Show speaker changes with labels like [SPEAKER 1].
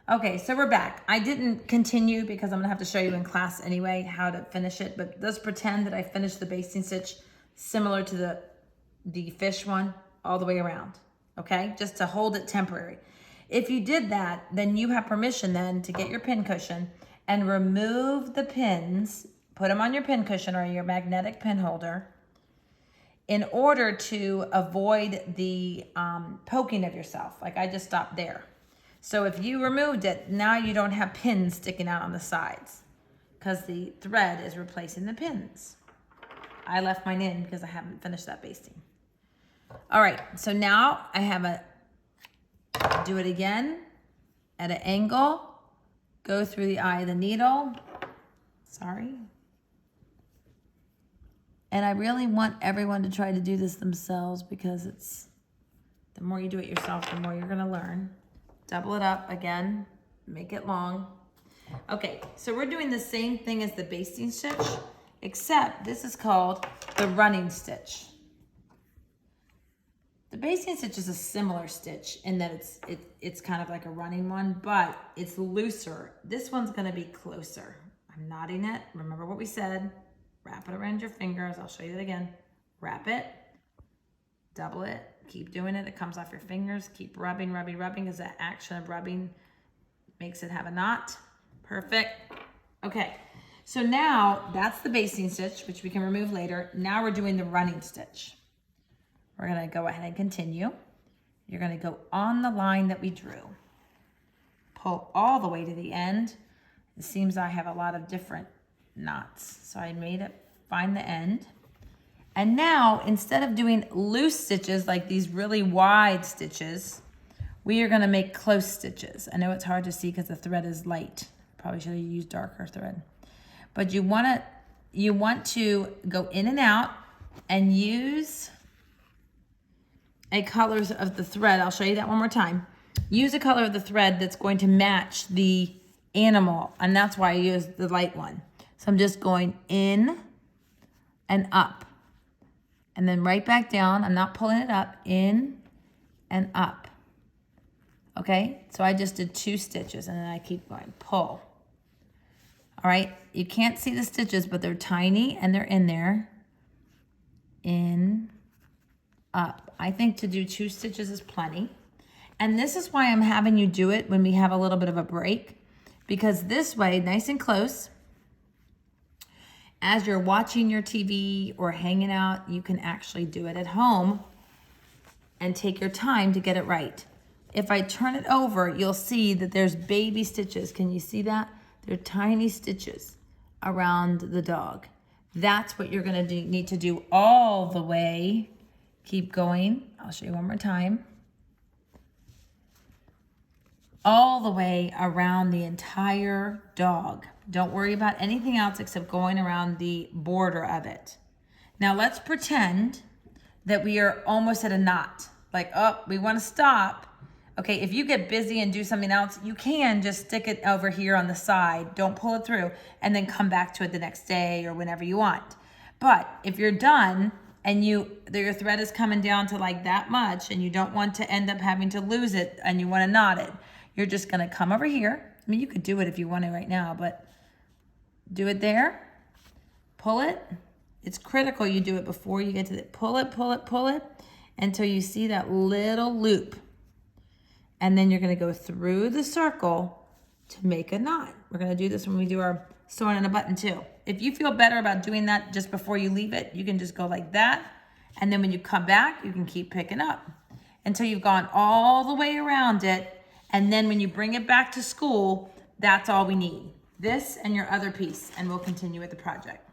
[SPEAKER 1] Okay, so we're back. I didn't continue because I'm gonna have to show you in class anyway how to finish it, but let's pretend that I finished the basting stitch similar to the fish one all the way around, okay? Just to hold it temporary. If you did that, then you have permission then to get your pin cushion and remove the pins, put them on your pin cushion or your magnetic pin holder in order to avoid the poking of yourself. Like I just stopped there. So if you removed it, now you don't have pins sticking out on the sides because the thread is replacing the pins. I left mine in because I haven't finished that basting. All right, so now I have do it again at an angle, go through the eye of the needle, sorry. And I really want everyone to try to do this themselves because the more you do it yourself, the more you're gonna learn. Double it up again, make it long. Okay, so we're doing the same thing as the basting stitch, except this is called the running stitch. The basting stitch is a similar stitch in that it's kind of like a running one, but it's looser. This one's gonna be closer. I'm knotting it, remember what we said. Wrap it around your fingers, I'll show you that again. Wrap it, double it, keep doing it, it comes off your fingers. Keep rubbing, rubbing, rubbing, because that action of rubbing makes it have a knot. Perfect. Okay, so now that's the basting stitch, which we can remove later. Now we're doing the running stitch. We're gonna go ahead and continue. You're gonna go on the line that we drew. Pull all the way to the end. It seems I have a lot of different knots, so I made it find the end. And now, instead of doing loose stitches like these really wide stitches, we are gonna make close stitches. I know it's hard to see because the thread is light. Probably should have used darker thread. But you want to go in and out and use a colors of the thread. I'll show you that one more time. Use a color of the thread that's going to match the animal, and that's why I use the light one. So I'm just going in and up. And then right back down. I'm not pulling it up. In and up. Okay? So I just did 2 stitches and then I keep going. Pull. All right? You can't see the stitches, but they're tiny and they're in there. In, up. I think to do 2 stitches is plenty. And this is why I'm having you do it when we have a little bit of a break. Because this way, nice and close, as you're watching your TV or hanging out, you can actually do it at home and take your time to get it right. If I turn it over, you'll see that there's baby stitches. Can you see that? They're tiny stitches around the dog. That's what you're gonna need to do all the way. Keep going. I'll show you one more time. All the way around the entire dog. Don't worry about anything else except going around the border of it. Now let's pretend that we are almost at a knot. Like, oh, we want to stop. Okay, if you get busy and do something else, you can just stick it over here on the side. Don't pull it through and then come back to it the next day or whenever you want. But if you're done and your thread is coming down to like that much and you don't want to end up having to lose it and you want to knot it, you're just gonna come over here. I mean, you could do it if you want to right now, but do it there, pull it. It's critical you do it before you get to it. Pull it, pull it, pull it until you see that little loop. And then you're gonna go through the circle to make a knot. We're gonna do this when we do our sewing on a button too. If you feel better about doing that just before you leave it, you can just go like that. And then when you come back, you can keep picking up until you've gone all the way around it. And then when you bring it back to school, that's all we need. This and your other piece, and we'll continue with the project.